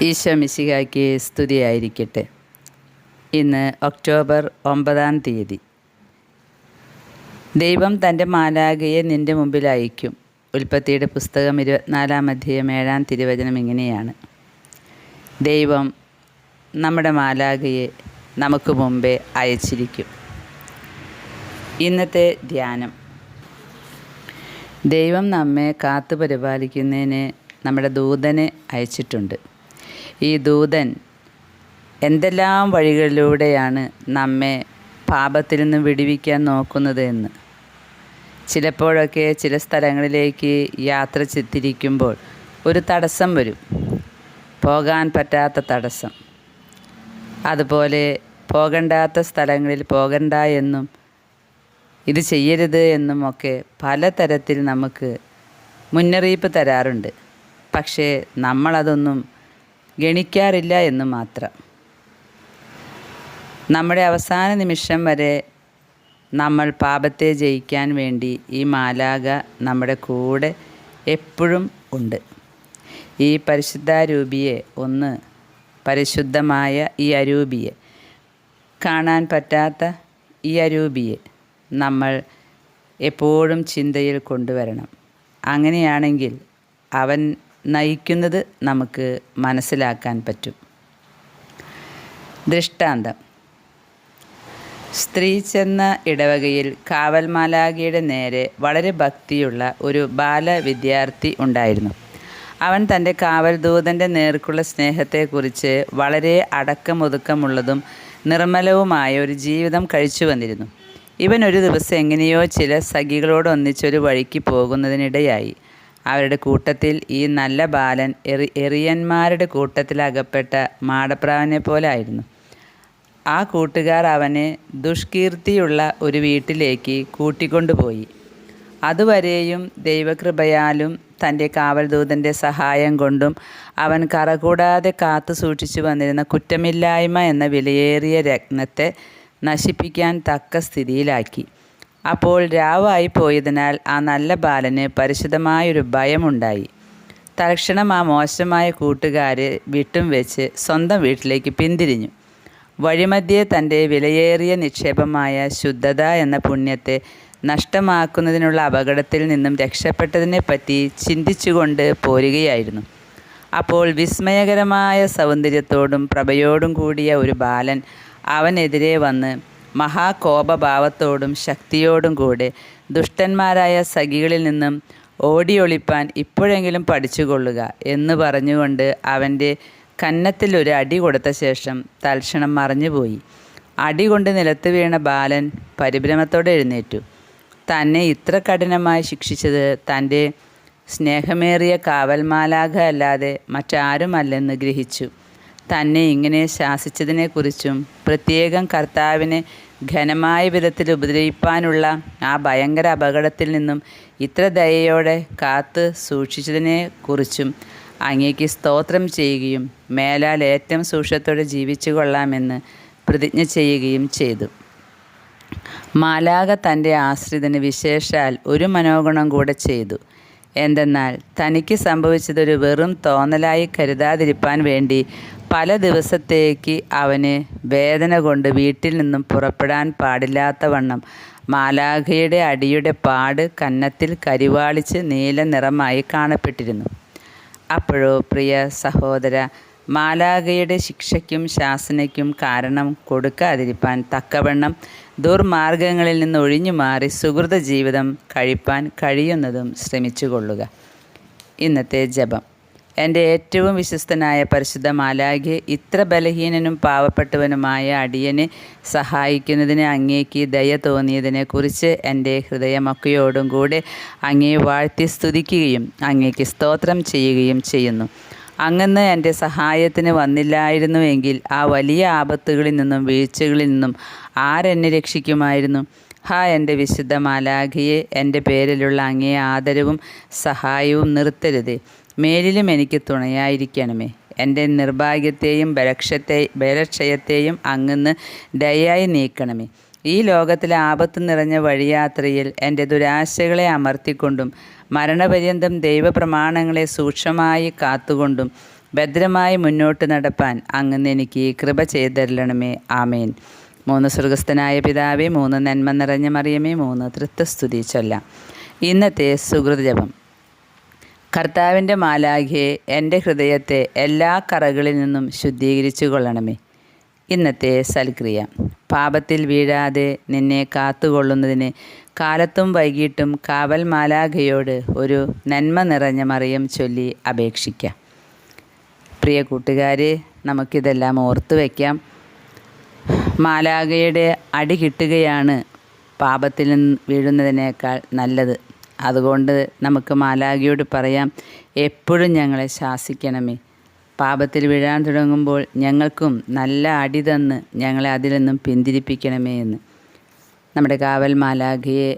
ഈശോ മിശിഹായ്ക്ക് സ്തുതിയായിരിക്കട്ടെ. ഇന്ന് ഒക്ടോബർ 9 ദൈവം തൻ്റെ മാലാഖയെ നിൻ്റെ മുമ്പിൽ അയക്കും. ഉൽപ്പത്തിയുടെ പുസ്തകം 24-7 തിരുവചനം ഇങ്ങനെയാണ്. ദൈവം നമ്മുടെ മാലാഖയെ നമുക്ക് മുമ്പേ അയച്ചിരിക്കും. ഇന്നത്തെ ധ്യാനം. ദൈവം നമ്മെ കാത്തു പരിപാലിക്കുന്നതിന് നമ്മുടെ ദൂതനെ അയച്ചിട്ടുണ്ട്. ഈ ദൂതൻ എന്തെല്ലാം വഴികളിലൂടെയാണ് നമ്മെ പാപത്തിൽ നിന്ന് വിടുവിക്കാൻ നോക്കുന്നത് എന്ന്. ചിലപ്പോഴൊക്കെ ചില സ്ഥലങ്ങളിലേക്ക് യാത്ര തിരിക്കുമ്പോൾ ഒരു തടസ്സം വരും, പോകാൻ പറ്റാത്ത തടസ്സം. അതുപോലെ പോകണ്ടാത്ത സ്ഥലങ്ങളിൽ പോകണ്ട എന്നും ഇത് ചെയ്യരുത് എന്നുമൊക്കെ പലതരത്തിൽ നമുക്ക് മുന്നറിയിപ്പ് തരാറുണ്ട്. പക്ഷേ നമ്മളതൊന്നും ഗണിക്കാറില്ല എന്ന് മാത്രം. നമ്മുടെ അവസാന നിമിഷം വരെ നമ്മൾ പാപത്തെ ജയിക്കാൻ വേണ്ടി ഈ മാലാഖ നമ്മുടെ കൂടെ എപ്പോഴും ഉണ്ട്. ഈ പരിശുദ്ധാരൂപിയെ പരിശുദ്ധമായ ഈ അരൂപിയെ, കാണാൻ പറ്റാത്ത ഈ അരൂപിയെ നമ്മൾ എപ്പോഴും ചിന്തയിൽ കൊണ്ടുവരണം. അങ്ങനെയാണെങ്കിൽ അവൻ നയിക്കുന്നത് നമുക്ക് മനസ്സിലാക്കാൻ പറ്റും. ദൃഷ്ടാന്തം. സ്ത്രീ ചെന്ന ഇടവകയിൽ കാവൽ മാലാഖയുടെ നേരെ വളരെ ഭക്തിയുള്ള ഒരു ബാലവിദ്യാർത്ഥി ഉണ്ടായിരുന്നു. അവൻ തൻ്റെ കാവൽ ദൂതൻ്റെ നേർക്കുള്ള സ്നേഹത്തെക്കുറിച്ച് വളരെ അടക്കമൊതുക്കമുള്ളതും നിർമ്മലവുമായ ഒരു ജീവിതം കഴിച്ചു വന്നിരുന്നു. ഇവൻ ഒരു ദിവസം എങ്ങനെയോ ചില സഖികളോടൊന്നിച്ചൊരു വഴിക്ക് പോകുന്നതിനിടയായി. അവരുടെ കൂട്ടത്തിൽ ഈ നല്ല ബാലൻ എറിയന്മാരുടെ കൂട്ടത്തിൽ അകപ്പെട്ട മാടപ്രാവിനെ പോലെ ആയിരുന്നു. ആ കൂട്ടുകാർ അവനെ ദുഷ്കീർത്തിയുള്ള ഒരു വീട്ടിലേക്ക് കൂട്ടിക്കൊണ്ടുപോയി. അതുവരെയും ദൈവകൃപയാലും തൻ്റെ കാവൽദൂതൻ്റെ സഹായം കൊണ്ടും അവൻ കറകൂടാതെ കാത്തു സൂക്ഷിച്ചു വന്നിരുന്ന കുറ്റമില്ലായ്മ എന്ന വിലയേറിയ രത്നത്തെ നശിപ്പിക്കാൻ തക്ക സ്ഥിതിയിലാക്കി. അപ്പോൾ രാവായി പോയതിനാൽ ആ നല്ല ബാലന് പരിശുദ്ധമായൊരു ഭയമുണ്ടായി. തൽക്ഷണം ആ മോശമായ കൂട്ടുകാരെ വിട്ടും വെച്ച് സ്വന്തം വീട്ടിലേക്ക് പിന്തിരിഞ്ഞു. വഴിമധ്യേ തൻ്റെ വിലയേറിയ നിക്ഷേപമായ ശുദ്ധത എന്ന പുണ്യത്തെ നഷ്ടമാക്കുന്നതിനുള്ള അപകടത്തിൽ നിന്നും രക്ഷപ്പെട്ടതിനെപ്പറ്റി ചിന്തിച്ചുകൊണ്ട് പോരുകയായിരുന്നു. അപ്പോൾ വിസ്മയകരമായ സൗന്ദര്യത്തോടും പ്രഭയോടും കൂടിയ ഒരു ബാലൻ അവനെതിരെ വന്ന് മഹാകോപഭാവത്തോടും ശക്തിയോടും കൂടെ ദുഷ്ടന്മാരായ സഖികളിൽ നിന്നും ഓടിയൊളിപ്പാൻ ഇപ്പോഴെങ്കിലും പഠിച്ചുകൊള്ളുക എന്ന് പറഞ്ഞുകൊണ്ട് അവൻ്റെ കന്നത്തിൽ ഒരു അടി കൊടുത്ത ശേഷം തൽക്ഷണം മറഞ്ഞുപോയി. അടി കൊണ്ട് നിലത്ത് വീണ ബാലൻ പരിഭ്രമത്തോടെ എഴുന്നേറ്റു. തന്നെ ഇത്ര കഠിനമായി ശിക്ഷിച്ചത് തൻ്റെ സ്നേഹമേറിയ കാവൽ മാലാഖ അല്ലാതെ മറ്റാരുമല്ലെന്ന് ഗ്രഹിച്ചു. തന്നെ ഇങ്ങനെ ശാസിച്ചതിനെക്കുറിച്ചും പ്രത്യേകം കർത്താവിനെ ഘനമായ വിധത്തിൽ ഉപദ്രവിപ്പാനുള്ള ആ ഭയങ്കര അപകടത്തിൽ നിന്നും ഇത്ര ദയയോടെ കാത്ത് സൂക്ഷിച്ചതിനെക്കുറിച്ചും അങ്ങേക്ക് സ്തോത്രം ചെയ്യുകയും മേലാൽ ഏറ്റവും സൂക്ഷ്മത്തോടെ ജീവിച്ചു കൊള്ളാമെന്ന് പ്രതിജ്ഞ ചെയ്യുകയും ചെയ്തു. മാലാഖ തൻ്റെ ആശ്രിതന് വിശേഷാൽ ഒരു മനോഗുണം കൂടെ ചെയ്തു. എന്തെന്നാൽ തനിക്ക് സംഭവിച്ചതൊരു വെറും തോന്നലായി കരുതാതിരിപ്പാൻ വേണ്ടി പല ദിവസത്തേക്ക് അവന് വേദന കൊണ്ട് വീട്ടിൽ നിന്നും പുറപ്പെടാൻ പാടില്ലാത്തവണ്ണം മാലാഖയുടെ അടിയുടെ പാട് കന്നത്തിൽ കരിവാളിച്ച് നീല നിറമായി കാണപ്പെട്ടിരുന്നു. അപ്പോഴോ പ്രിയ സഹോദര, മാലാഖയുടെ ശിക്ഷയ്ക്കും ശാസനയ്ക്കും കാരണം കൊടുക്കാതിരിപ്പാൻ തക്കവണ്ണം ദുർമാർഗങ്ങളിൽ നിന്ന് ഒഴിഞ്ഞു മാറി സുഹൃത ജീവിതം കഴിപ്പാൻ കഴിയുന്നതും ശ്രമിച്ചുകൊള്ളുക. ഇന്നത്തെ ജപം. എൻ്റെ ഏറ്റവും വിശ്വസ്തനായ പരിശുദ്ധ മാലാഖയെ, ഇത്ര ബലഹീനനും പാവപ്പെട്ടവനുമായ അടിയനെ സഹായിക്കുന്നതിന് അങ്ങേക്ക് ദയ തോന്നിയതിനെക്കുറിച്ച് എൻ്റെ ഹൃദയമൊക്കെയോടും കൂടെ അങ്ങയെ വാഴ്ത്തി സ്തുതിക്കുകയും അങ്ങേക്ക് സ്തോത്രം ചെയ്യുകയും ചെയ്യുന്നു. അങ്ങന്ന് എൻ്റെ സഹായത്തിന് വന്നില്ലായിരുന്നുവെങ്കിൽ ആ വലിയ ആപത്തുകളിൽ നിന്നും വീഴ്ചകളിൽ നിന്നും ആരെന്നെ രക്ഷിക്കുമായിരുന്നു? എൻ്റെ വിശുദ്ധ മാലാഖയെ, എൻ്റെ പേരിലുള്ള അങ്ങേ ആദരവും സഹായവും നിർത്തരുതേ. മേലിലും എനിക്ക് തുണയായിരിക്കണമേ. എൻ്റെ നിർഭാഗ്യത്തെയും ബലക്ഷയത്തെയും അങ്ങന്ന് ദയയായി നീക്കണമേ. ഈ ലോകത്തിലെ ആപത്ത് നിറഞ്ഞ വഴിയാത്രയിൽ എൻ്റെ ദുരാശകളെ അമർത്തിക്കൊണ്ടും മരണപര്യന്തം ദൈവപ്രമാണങ്ങളെ സൂക്ഷ്മമായി കാത്തുകൊണ്ടും ഭദ്രമായി മുന്നോട്ട് നടപ്പാൻ അങ്ങ് എനിക്ക് കൃപ ചെയ്തരളണമേ. ആമേൻ. 3 സ്വർഗസ്ഥനായ പിതാവേ, 3 നന്മ നിറഞ്ഞ മറിയമേ, 3 തൃത്വസ്തുതി ചൊല്ലാം. ഇന്നത്തെ സുഹൃതജപം. കർത്താവിൻ്റെ മാലാഖയെ എൻ്റെ ഹൃദയത്തെ എല്ലാ കറകളിൽ നിന്നും ശുദ്ധീകരിച്ചു കൊള്ളണമേ. ഇന്നത്തെ സൽക്രിയ. പാപത്തിൽ വീഴാതെ നിന്നെ കാത്തുകൊള്ളുന്നതിന് കാലത്തും വൈകിട്ടും കാവൽ മാലാഖയോട് ഒരു നന്മ നിറഞ്ഞ മറിയം ചൊല്ലി അപേക്ഷിക്കാം. പ്രിയ കൂട്ടുകാരെ, നമുക്കിതെല്ലാം ഓർത്തു വയ്ക്കാം. മാലാഖയുടെ അടി കിട്ടുകയാണ് പാപത്തിൽ നിന്ന് വീഴുന്നതിനേക്കാൾ നല്ലത്. അതുകൊണ്ട് നമുക്ക് മാലാഖയോട് പറയാം, എപ്പോഴും ഞങ്ങളെ ശാസിക്കണമേ. പാപത്തിൽ വീഴാൻ തുടങ്ങുമ്പോൾ ഞങ്ങൾക്കും നല്ല അടി തന്ന് ഞങ്ങളെ അതിൽ നിന്നും പിന്തിരിപ്പിക്കണമേ എന്ന്. നമ്മുടെ കാവൽ മാലാഖയെ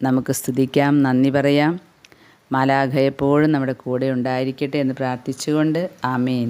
നമുക്ക് സ്തുതിക്കാം, നന്ദി പറയാം. മാലാഖ എപ്പോഴും നമ്മുടെ കൂടെ ഉണ്ടായിരിക്കട്ടെ എന്ന് പ്രാർത്ഥിച്ചുകൊണ്ട് ആമേൻ.